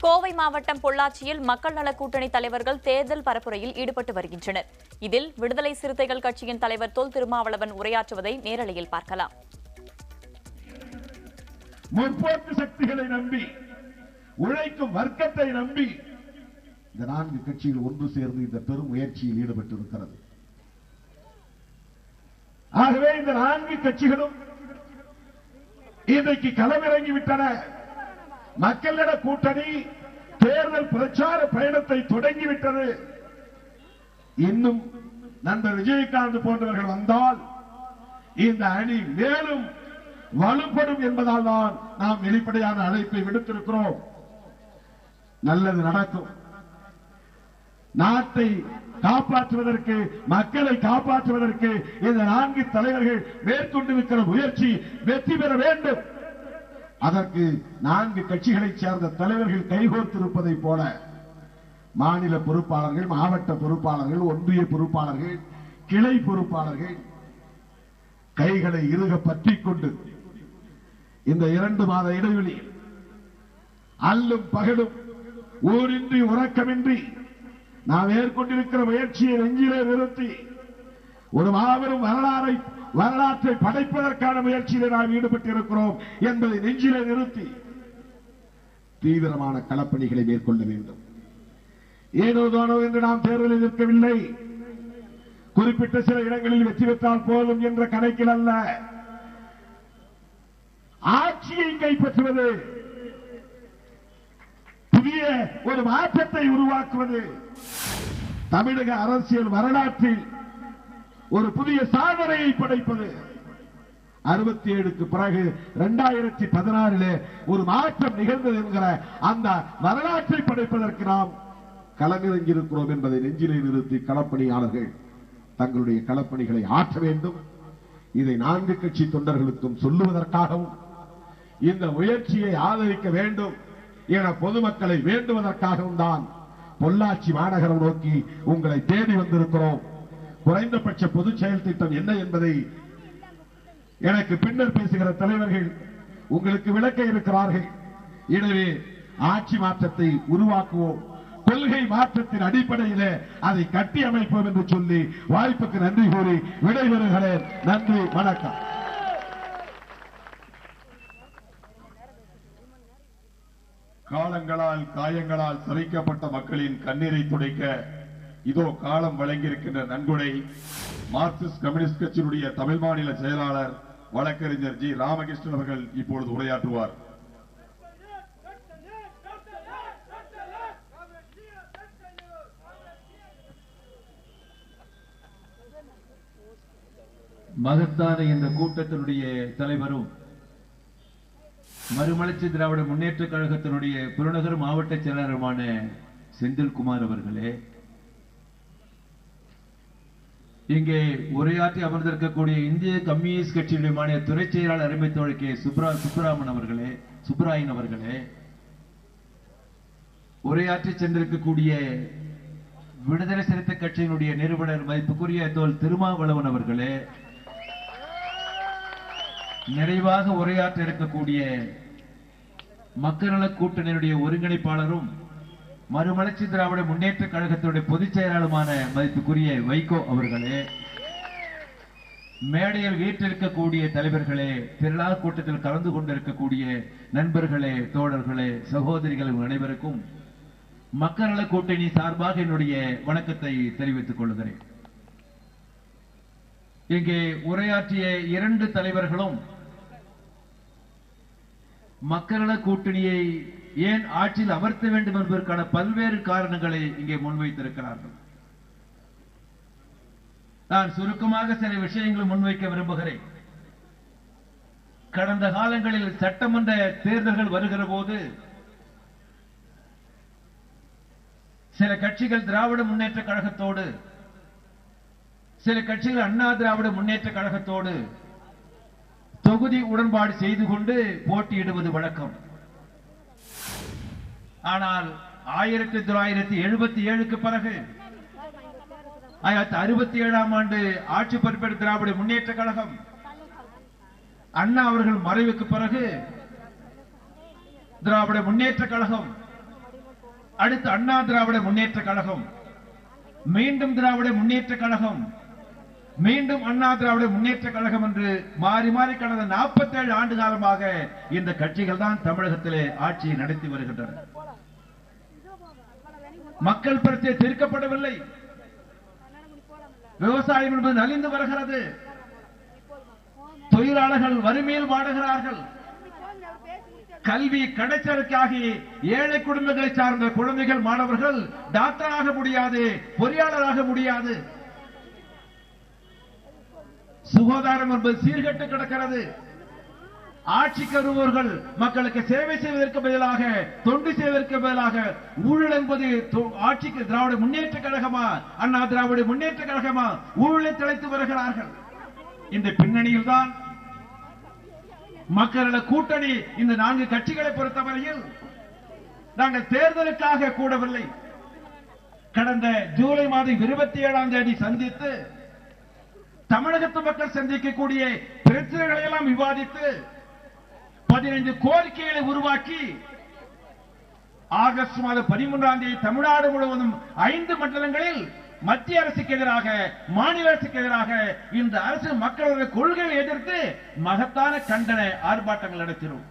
கோவை மாவட்டம் பொள்ளாச்சியில் மக்கள் நல கூட்டணி தலைவர்கள் தேர்தல் பரப்புரையில் ஈடுபட்டு வருகின்றனர். இதில் விடுதலை சிறுத்தைகள் கட்சியின் தலைவர் தொல் திருமாவளவன் உரையாற்றுவதை நேரலையில் பார்க்கலாம். முற்போக்கு சக்திகளை நம்பி, உழைக்கும் வர்க்கத்தை நம்பி இந்த 4 கட்சிகள் ஒன்று சேர்ந்து இந்த பெரும் முயற்சியில் ஈடுபட்டிருக்கிறது. ஆகவே இந்த 4 கட்சிகளும் இன்றைக்கு களமிறங்கிவிட்டன. மக்கள் நல கூட்டணி தேர்தல் பிரச்சார பயணத்தை தொடங்கிவிட்டது. இன்னும் நண்பர் விஜயகாந்த் போன்றவர்கள் வந்தால் இந்த அணி மேலும் வலுப்படும் என்பதால் தான் நாம் வெளிப்படையான அழைப்பை விடுத்திருக்கிறோம். நல்லது நடக்கும். நாட்டை காப்பாற்றுவதற்கு, மக்களை காப்பாற்றுவதற்கு இந்த 4 தலைவர்கள் மேற்கொண்டிருக்கிற முயற்சி வெற்றி பெற வேண்டும். அதற்கு 4 கட்சிகளைச் சேர்ந்த தலைவர்கள் கைகோர்த்திருப்பதைப் போல மாநில பொறுப்பாளர்கள், மாவட்ட பொறுப்பாளர்கள், ஒன்றிய பொறுப்பாளர்கள், கிளை பொறுப்பாளர்கள் கைகளை இறுக பற்றிக் கொண்டு இந்த 2 மாத இடைவெளியில் அல்லும் பகலும் ஊரின்றி உறக்கமின்றி நாம் மேற்கொண்டிருக்கிற முயற்சியை நெஞ்சிலே நிறுத்தி ஒரு மாபெரும் வரலாற்றை படைப்பதற்கான முயற்சியிலே நாம் ஈடுபட்டிருக்கிறோம் என்பதை நெஞ்சிலே நிறுத்தி தீவிரமான களப்பணிகளை மேற்கொள்ள வேண்டும். ஏனோ தானோ என்று நாம் தேர்தலில் நிற்கவில்லை. குறிப்பிட்ட சில இடங்களில் வெற்றி பெற்றால் போதும் என்ற கணக்கில் அல்ல. ஆட்சியை கைப்பற்றுவது, புதிய ஒரு மாற்றத்தை உருவாக்குவது, தமிழக அரசியல் வரலாற்றில் ஒரு புதிய சாதனையை படைப்பது. 67க்கு பிறகு 2016 ஒரு மாற்றம் நிகழ்ந்தது என்கிற அந்த வரலாற்றை படைப்பதற்கு நாம் களமிறங்கியிருக்கிறோம் என்பதை நெஞ்சிலே நிறுத்தி களப்பணியாளர்கள் தங்களுடைய களப்பணிகளை ஆற்ற வேண்டும். இதை 4 கட்சி தொண்டர்களுக்கும் சொல்லுவதற்காகவும் இந்த முயற்சியை ஆதரிக்க வேண்டும் என பொதுமக்களை வேண்டுவதற்காகவும் தான் பொள்ளாச்சி மாநகரம் நோக்கி உங்களை தேடி வந்திருக்கிறோம். குறைந்தபட்ச பொது செயல் திட்டம் என்ன என்பதை எனக்கு பின்னர் பேசுகிற தலைவர்கள் உங்களுக்கு விளக்க இருக்கிறார்கள். எனவே ஆட்சி மாற்றத்தை உருவாக்குவோம், கொள்கை மாற்றத்தின் அடிப்படையில் அதை கட்டி அமைப்போம் என்று சொல்லி வாய்ப்புக்கு நன்றி கூறி விடைபெறுகிறேன். நன்றி, வணக்கம். காலங்களால் காயங்களால் சிதைக்கப்பட்ட மக்களின் கண்ணீரை துடைக்க இதோ காலம் வழங்கியிருக்கின்ற நன்கொடை மார்க்சிஸ்ட் கம்யூனிஸ்ட் கட்சியினுடைய தமிழ் மாநில செயலாளர் வழக்கறிஞர் ஜி ராமகிருஷ்ணன் அவர்கள் இப்பொழுது உரையாற்றுவார். மகத்தான இந்த கூட்டத்தினுடைய தலைவரும் மறுமலர்ச்சி திராவிட முன்னேற்ற கழகத்தினுடைய புறநகர் மாவட்ட செயலாளருமான செந்தில்குமார் அவர்களே, இங்கே உரையாற்றி அமர்ந்திருக்கக்கூடிய இந்திய கம்யூனிஸ்ட் கட்சியினுடைய மாநில துறை செயலாளர் அருமை தோழர் கே சுப்ராயன் அவர்களே, உரையாற்றி சென்றிருக்கக்கூடிய விடுதலை சிறுத்தை கட்சியினுடைய நிறுவனர் மதிப்புக்குரிய தோல் திருமாவளவன் அவர்களே, நிறைவாக உரையாற்ற இருக்கக்கூடிய மக்கள் நல கூட்டணியுடைய ஒருங்கிணைப்பாளரும் மறுமலர்ச்சி திராவிட முன்னேற்ற கழகத்தினுடைய பொதுச் செயலாளருமான மதிப்புக்குரிய வைகோ அவர்களே, மேடையில் வீற்றிருக்கக்கூடிய தலைவர்களே, திரளாக கூட்டத்தில் கலந்து கொண்டிருக்கக்கூடிய நண்பர்களே, தோழர்களே, சகோதரிகள் அனைவருக்கும் மக்கள் நல கூட்டணி சார்பாக என்னுடைய வணக்கத்தை தெரிவித்துக் கொள்கிறேன். இங்கே உரையாற்றிய 2 தலைவர்களும் மக்கள் நல கூட்டணியை ஏன் ஆட்சியில் அமர்த்த வேண்டும் என்பதற்கான பல்வேறு காரணங்களை இங்கே முன்வைத்திருக்கிறார்கள். நான் சுருக்கமாக சில விஷயங்களை முன்வைக்க விரும்புகிறேன். கடந்த காலங்களில் சட்டமன்ற தேர்தல்கள் வருகிற போது சில கட்சிகள் திராவிட முன்னேற்ற கழகத்தோடு, சில கட்சிகள் அண்ணா திராவிட முன்னேற்ற கழகத்தோடு தொகுதி உடன்பாடு செய்து கொண்டு போட்டியிடுவது வழக்கம். ஆனால் 1977க்கு பிறகு 1967ஆம் ஆண்டு ஆட்சி பொறுப்பேற்ற திராவிட முன்னேற்ற கழகம் அண்ணா அவர்கள் மறைவுக்கு பிறகு திராவிட முன்னேற்ற கழகம் அடுத்து அண்ணா திராவிட முன்னேற்ற கழகம், மீண்டும் திராவிட முன்னேற்ற கழகம், மீண்டும் அண்ணா திராவிட முன்னேற்ற கழகம் என்று மாறி மாறி கடந்த 47 ஆண்டு காலமாக இந்த கட்சிகள் தான் தமிழகத்திலே ஆட்சியை நடத்தி வருகின்றன. மக்கள் பிரச்சனை தீர்க்கப்படவில்லை. விவசாயம் என்பது நலிந்து வருகிறது. தொழிலாளர்கள் வறுமையில் வாடுகிறார்கள். கல்வி கடைச்சலுக்காகி ஏழை குடும்பங்களை சார்ந்த குழந்தைகள், மாணவர்கள் டாக்டராக முடியாது, பொறியாளராக முடியாது. சுகாதாரம் என்பது சீர்கெட்டு கிடக்கிறது. ஆட்சிக்கு வருபவர்கள் மக்களுக்கு சேவை செய்வதற்கு பதிலாக, தொண்டு செய்வதற்கு பதிலாக ஊழல் என்பது ஆட்சிக்கு திராவிட முன்னேற்ற கழகமா, அண்ணா திராவிட முன்னேற்ற கழகமா ஊழலை திளைத்து வருகிறார்கள். இந்த பின்னணியில் தான் மக்கள கூட்டணி இந்த 4 கட்சிகளை பொறுத்தவரையில் நாங்கள் தேர்தலுக்காக கூடவில்லை. கடந்த ஜூலை மாதம் 27ஆம் தேதி சந்தித்து தமிழகத்து மக்கள் சந்திக்கக்கூடிய பிரச்சனைகளை எல்லாம் விவாதித்து 15 கோரிக்கைகளை உருவாக்கி ஆகஸ்ட் மாதம் 13ஆம் தேதி தமிழ்நாடு முழுவதும் 5 மண்டலங்களில் மத்திய அரசுக்கு எதிராக, மாநில அரசுக்கு எதிராக இந்த அரசு மக்களுடைய கொள்கையை எதிர்த்து மகத்தான கண்டன ஆர்ப்பாட்டங்கள் நடத்தினோம்.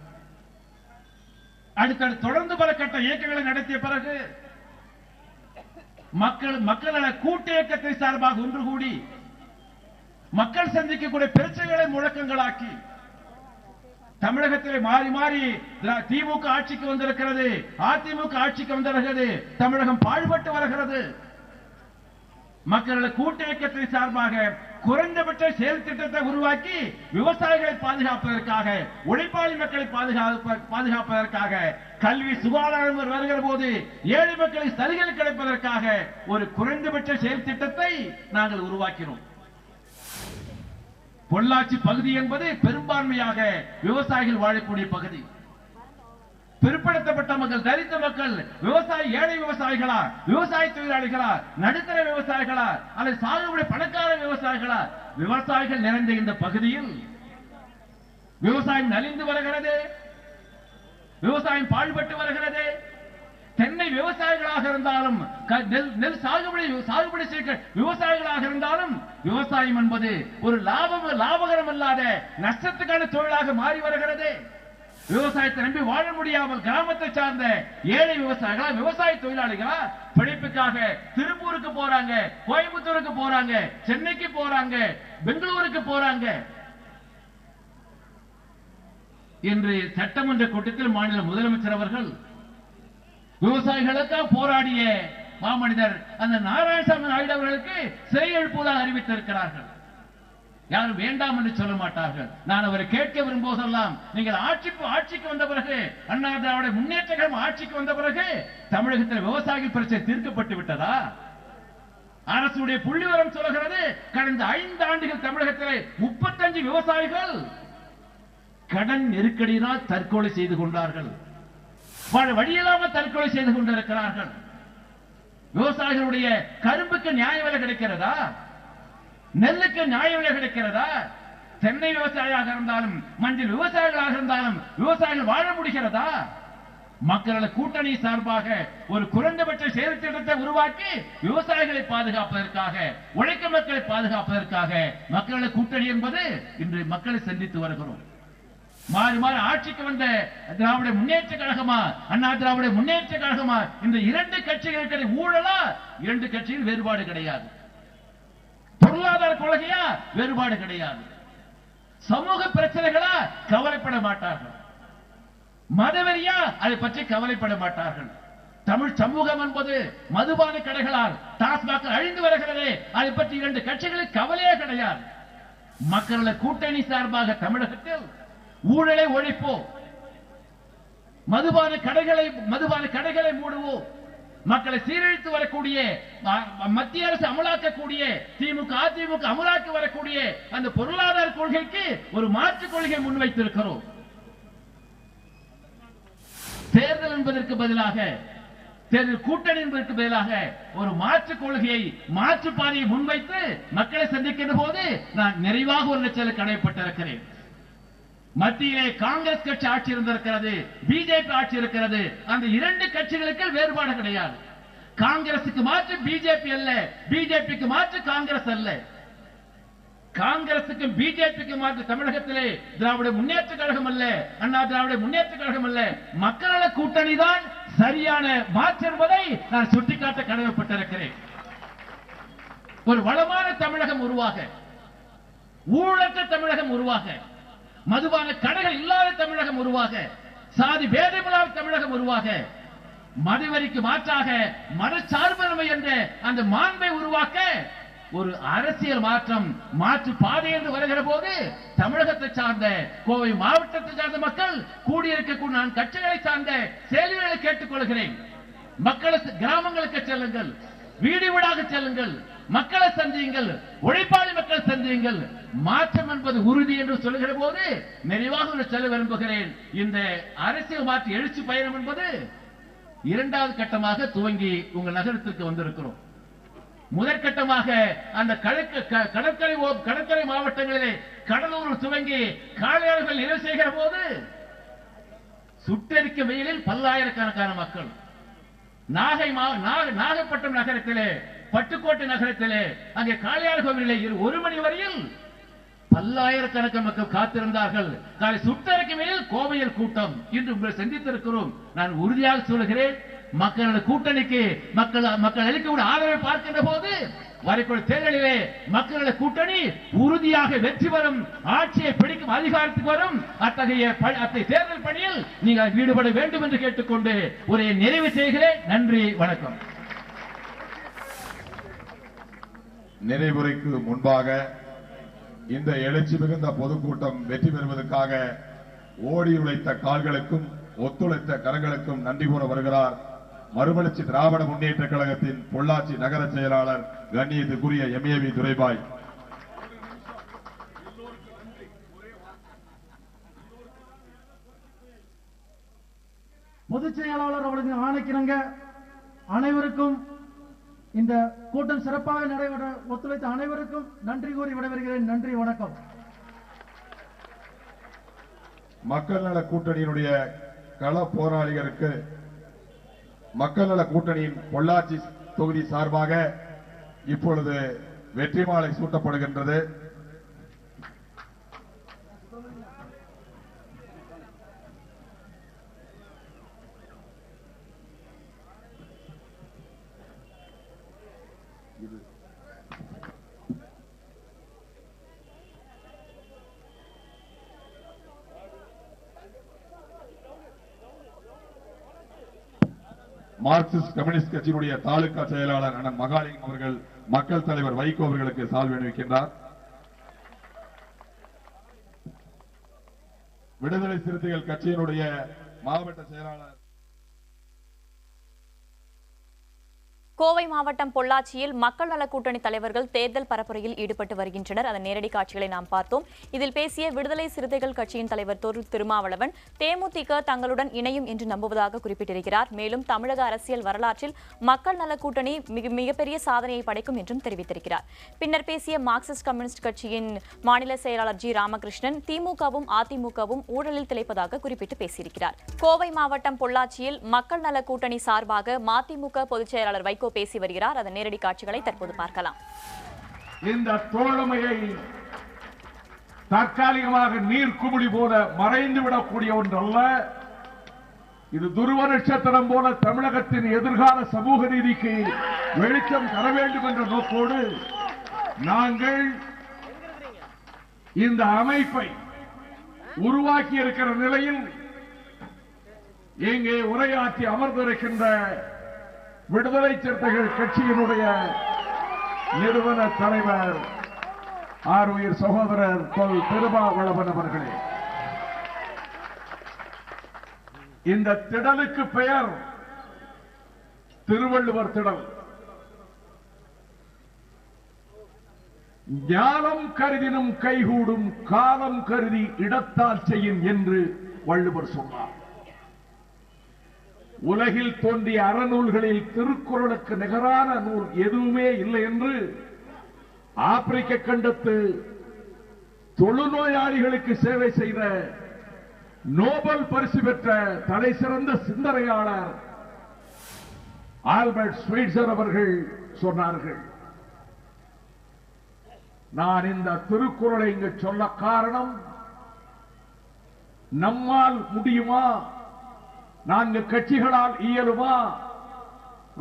அடுத்தடுத்து தொடர்ந்து பல கட்ட இயக்கங்களை நடத்திய பிறகு மக்கள் கூட்டு இயக்கத்தை சார்பாக ஒன்று கூடி மக்கள் சந்திக்கக்கூடிய பிரச்சனைகளை முழக்கங்களாக்கி தமிழகத்தில் மாறி மாறி திமுக ஆட்சிக்கு வந்திருக்கிறது, அதிமுக ஆட்சிக்கு வந்திருக்கிறது, தமிழகம் பாழ்பட்டு வருகிறது. மக்கள கூட்டு இயக்கத்தை சார்பாக குறைந்தபட்ச செயல் திட்டத்தை உருவாக்கி விவசாயிகளை பாதுகாப்பதற்காக, உழைப்பாளி மக்களை பாதுகாப்பதற்காக, கல்வி சுகாதாரம் வருகிற போது ஏழை மக்களுக்கு சலுகைகள் கிடைப்பதற்காக ஒரு குறைந்தபட்ச செயல் திட்டத்தை நாங்கள் உருவாக்கினோம். பொள்ளாச்சி பகுதி என்பது பெரும்பான்மையாக விவசாயிகள் வாழக்கூடிய பகுதி. பிற்படுத்தப்பட்ட மக்கள், தலித்த மக்கள், விவசாயி, ஏழை விவசாயிகளா, விவசாய தொழிலாளிகளா, நடுத்தர விவசாயிகளா, அல்லது சாகுபடி பணக்கார விவசாயிகளா, விவசாயிகள் நிறைந்த இந்த பகுதியில் விவசாயம் நலிந்து வருகிறது, விவசாயம் பாழ்பட்டு வருகிறது. தென்னை விவசாயிகளாக இருந்தாலும், நெல் சாகுபடி செய்ய விவசாயிகளாக இருந்தாலும் விவசாயம் என்பது ஒரு லாபகரம் அல்லாத நஷ்டத்துக்கான தொழிலாக மாறி வருகிறது. விவசாயத்தை நம்பி வாழ முடியாமல் கிராமத்தை சார்ந்த ஏழை விவசாயிகளா, விவசாய தொழிலாளிகளா பிழைப்புக்காக திருப்பூருக்கு போறாங்க, கோயம்புத்தூருக்கு போறாங்க, சென்னைக்கு போறாங்க, பெங்களூருக்கு போறாங்க. இன்று சட்டமன்ற கூட்டத்தில் மாநில முதலமைச்சர் அவர்கள் விவசாயிகளுக்காக போராடிய மாமனிதர் அந்த நாராயணசாமி நாயுடு அவர்களுக்கு சிறை எழுப்புவதாக அறிவித்திருக்கிறார்கள். யாரும் வேண்டாம் என்று சொல்ல மாட்டார்கள். நான் அவரை கேட்க விரும்புவதெல்லாம், நீங்கள் ஆட்சிக்கு வந்த பிறகு, அண்ணா திராவிட முன்னேற்ற கழகம் ஆட்சிக்கு வந்த பிறகு தமிழகத்தில் விவசாயிகள் பிரச்சனை தீர்க்கப்பட்டு விட்டதா? அரசுடைய புள்ளிவிவரம் சொல்கிறது, கடந்த 5 ஆண்டுகள் தமிழகத்தில் 35 விவசாயிகள் கடன் நெருக்கடியினால் தற்கொலை செய்து கொண்டார்கள். வழியில்லாமல் தற்கொலை செய்து கொண்டிருக்கிறார்கள். விவசாயிகளுடைய கரும்புக்கு நியாய விலை கிடைக்கிறதா? நெல்லுக்கு நியாய விலை கிடைக்கிறதா? தென்னை விவசாயியாக இருந்தாலும், மஞ்சள் விவசாயிகளாக இருந்தாலும் விவசாயிகள் வாழ முடிகிறதா? மக்கள கூட்டணி சார்பாக ஒரு குறைந்தபட்ச செயல் திட்டத்தை உருவாக்கி விவசாயிகளை பாதுகாப்பதற்காக, உழைக்கும் மக்களை பாதுகாப்பதற்காக மக்கள கூட்டணி என்பது இன்று மக்களை சந்தித்து வருகிறோம். மாறி மாறி ஆட்சிக்கு வந்த திராவிட முன்னேற்ற கழகமா, அண்ணா திராவிட முன்னேற்ற கழகமா, இந்த 2 கட்சிகளுக்கு ஊழலா? 2 கட்சிகள் வேறுபாடு கிடையாது. பொருளாதார கொள்கையா? வேறுபாடு கிடையாது. சமூக பிரச்சனைகளா? கவலைப்பட மாட்டார்கள். மதவெறியா? அதை பற்றி கவலைப்பட மாட்டார்கள். தமிழ் சமூகம் என்பது மதுபான கடைகளால் டாஸ்மாக் அழிந்து வருகிறது, அதை பற்றி 2 கட்சிகளுக்கு கவலையே கிடையாது. மக்கள கூட்டணி சார்பாக தமிழகத்தில் ஊழலை ஒழிப்போம், மதுபான கடைகளை மூடுவோம், மக்களை சீரழித்து வரக்கூடிய மத்திய அரசு அமலாக்கக்கூடிய திமுக அதிமுக அமலாக்கி வரக்கூடிய அந்த பொருளாதார கொள்கைக்கு ஒரு மாற்று கொள்கை முன்வைத்திருக்கிறோம். தேர்தல் என்பதற்கு பதிலாக, தேர்தல் கூட்டணி என்பதற்கு பதிலாக ஒரு மாற்று கொள்கையை, மாற்று பாதையை முன்வைத்து மக்களை சந்திக்கின்ற போது நான் நிறைவாக ஒரு லட்சம் கடைப்பட்டிருக்கிறேன். மத்தியிலே காங்கிரஸ் கட்சி ஆட்சி இருந்திருக்கிறது, பிஜேபி ஆட்சி இருக்கிறது. அந்த இரண்டு கட்சிகளுக்கு வேறுபாடு கிடையாது. காங்கிரசுக்கு மாற்று பிஜேபி அல்ல, பிஜேபிக்கு மாற்று காங்கிரஸ் அல்ல. காங்கிரசுக்கும் பிஜேபிக்கு மாற்று தமிழகத்திலே திராவிட முன்னேற்ற கழகம் அல்ல, அண்ணா திராவிட முன்னேற்ற கழகம் அல்ல, மக்கள் நல கூட்டணி தான் சரியான மாற்று என்பதை நான் சுட்டிக்காட்ட கடமைப்பட்டிருக்கிறேன். ஒரு வளமான தமிழகம் உருவாக, ஊழலற்ற தமிழகம் உருவாக, மதுபான கடைகள் இல்லாத தமிழகம் உருவாக, சாதி பேதமில்லாத தமிழகம் உருவாக, மதவெறிக்கு மாற்றாக மதச்சார்பின்மை என்ற அந்த மாண்பை உருவாக்க ஒரு அரசியல் மாற்றம், மாற்று பாதை என்று வருகிற போது தமிழகத்தை சார்ந்த, கோவை மாவட்டத்தை சார்ந்த மக்கள் கூடியிருக்கக்கூடிய நான் கட்சிகளை சார்ந்த செயல்களை கேட்டுக் கொள்கிறேன். மக்கள் கிராமங்களுக்கு செல்லுங்கள், வீடு வீடாக செல்லுங்கள், மக்களை சந்தியுங்கள், உழைப்பாளி மக்கள் சந்தியுங்கள். மாற்றம் என்பது உறுதி என்று சொல்லுகிற போது நிறைவாக சொல்ல விரும்புகிறேன். இந்த அரசியல் மாற்று எழுச்சி பயணம் என்பது இரண்டாவது கட்டமாக துவங்கி உங்கள் நகரத்திற்கு வந்திருக்கிறோம். முதற்கட்டமாக அந்த கடற்கரை மாவட்டங்களிலே கடலூர் துவங்கி காலையாளர்கள் நிறைவு செய்கிற போது சுட்டெரிக்க வெயிலில் பல்லாயிரக்கணக்கான மக்கள் நாகப்பட்டினம் நகரத்திலே, பட்டுக்கோட்டை நகரத்திலே, அங்கே காளையார் கோவிலிலே 1 மணி வரையில் பல்லாயிரக்கணக்கான மக்கள் காத்திருந்தார்கள். காலை சுட்டெரிக்க வெயிலில் கோவையில் கூட்டம். இன்று உங்களை சந்தித்திருக்கிறோம். நான் உறுதியாக சொல்கிறேன், மக்களோட கூட்டணிக்கு மக்கள் அளிக்கக்கூடிய ஆதரவை பார்க்கின்ற போது வரக்கூடிய தேர்தலிலே மக்களோட கூட்டணி உறுதியாக வெற்றி பெறும், ஆட்சியை பிடிக்கும் அதிகாரத்துக்கு வரும். அத்தகைய தேர்தல் பணியில் நீங்கள் ஈடுபட வேண்டும் என்று கேட்டுக்கொண்டு ஒரு நிறைவு செய்கிறேன். நன்றி, வணக்கம். நிறைவுரைக்கு முன்பாக இந்த எழுச்சி மிகுந்த பொதுக்கூட்டம் வெற்றி பெறுவதற்காக ஓடி உழைத்த கால்களுக்கும் ஒத்துழைத்த கரங்களுக்கும் நன்றி கூற வருகிறார் மறுமலர்ச்சி திராவிட முன்னேற்ற கழகத்தின் பொள்ளாச்சி நகர செயலாளர் கண்ணியத்துக்குரிய எம்ஏவி துரைபாய். பொதுச் செயலாளர் அவர்களுக்கு ஆணைக்கிறங்க அனைவருக்கும் இந்த கூட்டம் சிறப்பாக நடைபெற ஒத்துழைத்த அனைவருக்கும் நன்றி கூறி விடைபெறுகிறேன். நன்றி, வணக்கம். மக்கள் நல கூட்டணியினுடைய கள போராளிகளுக்கு மக்கள் நல கூட்டணியின் பொள்ளாச்சி தொகுதி சார்பாக இப்பொழுது வெற்றி மாலை சூட்டப்படுகின்றது. மார்க்சிஸ்ட் கம்யூனிஸ்ட் கட்சியினுடைய தாலுகா செயலாளர் அண்ணன் மகாலிங்கம் அவர்கள் மக்கள் தலைவர் வைகோ அவர்களுக்கு சால்வை அணிவிக்கின்றார். விடுதலை சிறுத்தைகள் கட்சியினுடைய மாவட்ட செயலாளர் கோவை மாவட்டம் பொள்ளாச்சியில் மக்கள் நல கூட்டணி தலைவர்கள் தேர்தல் பரப்புரையில் ஈடுபட்டு வருகின்றனர். அதன் நேரடி காட்சிகளை நாம் பார்த்தோம். இதில் பேசிய விடுதலை சிறுத்தைகள் கட்சியின் தலைவர் தொல் திருமாவளவன் தேமுதிக தங்களுடன் இணையும் என்று நம்புவதாக குறிப்பிட்டிருக்கிறார். மேலும் தமிழக அரசியல் வரலாற்றில் மக்கள் நல கூட்டணி மிகப்பெரிய சாதனையை படைக்கும் என்றும் தெரிவித்திருக்கிறார். பின்னர் பேசிய மார்க்சிஸ்ட் கம்யூனிஸ்ட் கட்சியின் மாநில செயலாளர் ஜி ராமகிருஷ்ணன் திமுகவும் அதிமுகவும் ஊழலில் திளைப்பதாக குறிப்பிட்டு பேசியிருக்கிறார். கோவை மாவட்டம் பொள்ளாச்சியில் மக்கள் நல கூட்டணி சார்பாக மதிமுக பொதுச் செயலாளர் வைகோ பேசி வருகிறார். அதன் நேரடி காட்சிகளை தற்போது பார்க்கலாம். இந்த தோழமையை தற்காலிகமாக நீர்க்குமிழி போல மறைந்து விடக்கூடிய ஒன்றல்ல. இது துருவ நட்சத்திரம் போல தமிழகத்தின் எதிர்கால சமூக நீதிக்கு வெளிச்சம் தர வேண்டும் என்ற நோக்கோடு நாங்கள் இந்த அமைப்பை உருவாக்கி இருக்கிற நிலையில் இங்கே உரையாற்றி அமர்ந்திருக்கின்ற விடுதலை சிறுத்தைகள் கட்சியினுடைய நிறுவன தலைவர் ஆருயிர் சகோதரர் தொல் திருமாவளவன் அவர்களே, இந்த திடலுக்கு பெயர் திருவள்ளுவர் திடல். ஞானம் கருதினும் கைகூடும், காலம் கருதி இடத்தால் செய்யும் என்று வள்ளுவர் சொன்னார். உலகில் தோன்றிய அறநூல்களில் திருக்குறளுக்கு நிகரான நூல் எதுவுமே இல்லை என்று ஆப்பிரிக்க கண்டத்து தொழுநோயாளிகளுக்கு சேவை செய்த நோபல் பரிசு பெற்ற தலை சிறந்த சிந்தனையாளர் ஆல்பர்ட் ஸ்வைட்சர் அவர்கள் சொன்னார்கள். நான் இந்த திருக்குறளை இங்கு சொல்ல காரணம், நம்மால் முடியுமா, 4 கட்சிகளால் இயலுமா,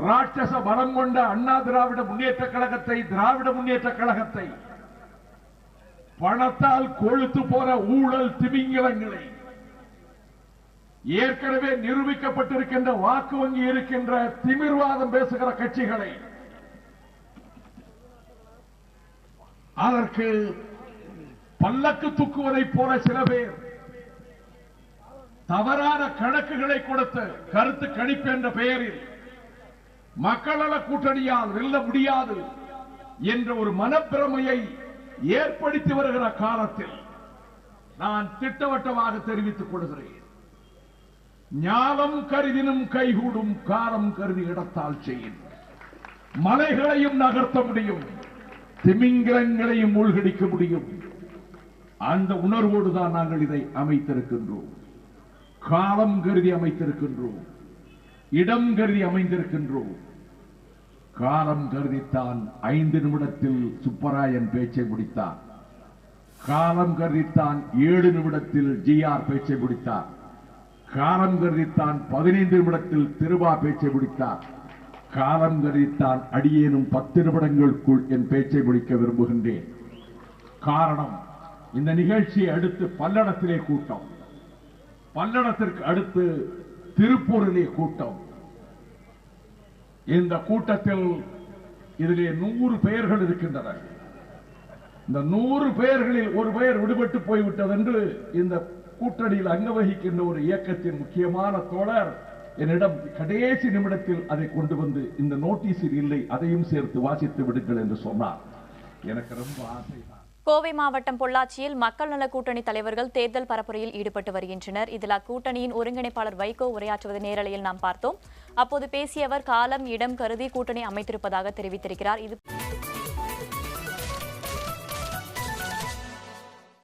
ராட்சச பலம் கொண்ட அண்ணா திராவிட முன்னேற்ற கழகத்தை, திராவிட முன்னேற்ற கழகத்தை, பணத்தால் கொழுத்து போற ஊழல் திமிங்கலங்களை, ஏற்கனவே நிரூபிக்கப்பட்டிருக்கின்ற வாக்கு வங்கி இருக்கின்ற திமிர்வாதம் பேசுகிற கட்சிகளை, அதற்கு பல்லக்கு தூக்குவதை போல சில பேர் தவறான கணக்குகளை கொடுத்து கருத்து கணிப்பு என்ற பெயரில் மக்கள் நல கூட்டணியால் வெல்ல முடியாது என்ற ஒரு மனப்பிரமையை ஏற்படுத்தி வருகிற காலத்தில் நான் திட்டவட்டமாக தெரிவித்துக் கொள்கிறேன். ஞானம் கருதினும் கைகூடும், காலம் கருதி இடத்தால் செய்யும். மலைகளையும் நகர்த்த முடியும், திமிங்கலங்களையும் மூழ்கடிக்க முடியும். அந்த உணர்வோடு தான் நாங்கள் இதை அமைத்திருக்கின்றோம். காலம் கருதி அமைத்திருக்கின்றோம், இடம் கருதி அமைந்திருக்கின்றோம். காலம் கருதித்தான் 5 நிமிடத்தில் சுப்பராயன் பேச்சை முடித்தார். காலம் கருதித்தான் 7 நிமிடத்தில் ஜிஆர் பேச்சை முடித்தார். காலம் கருதித்தான் 15 நிமிடத்தில் திருவா பேச்சை முடித்தார். காலம் கருதித்தான் அடியேனும் 10 நிமிடங்களுக்குள் என் பேச்சை முடிக்க விரும்புகின்றேன். காரணம், இந்த நிகழ்ச்சியை அடுத்து பல்லடத்திலே கூட்டம், பல்லடத்திற்கு அடுத்து திருப்பூரிலே கூட்டம். இந்த கூட்டத்தில் இதிலே 100 பெயர்கள் இருக்கின்றன. இந்த 100 பெயர்களில் ஒரு பெயர் விடுபட்டு போய்விட்டது என்று இந்த கூட்டணியில் அங்க வகிக்கின்ற ஒரு இயக்கத்தின் முக்கியமான தோழர் என்னிடம் கடைசி நிமிடத்தில் அதை கொண்டு வந்து, இந்த நோட்டீஸில் இல்லை, அதையும் சேர்த்து வாசித்து விடுங்கள் என்று சொன்னார். எனக்கு ரொம்ப ஆசை. கோவை மாவட்டம் பொள்ளாச்சியில் மக்கள் நல கூட்டணி தலைவர்கள் தேர்தல் பரப்புரையில் ஈடுபட்டு வருகின்றனர். இதில் அக்கூட்டணியின் ஒருங்கிணைப்பாளர் வைகோ உரையாற்றுவதை நேரலையில் நாம் பார்த்தோம். அப்போது பேசிய அவர் காலம் இடம் கருதி கூட்டணி அமைத்திருப்பதாக தெரிவித்திருக்கிறார். இது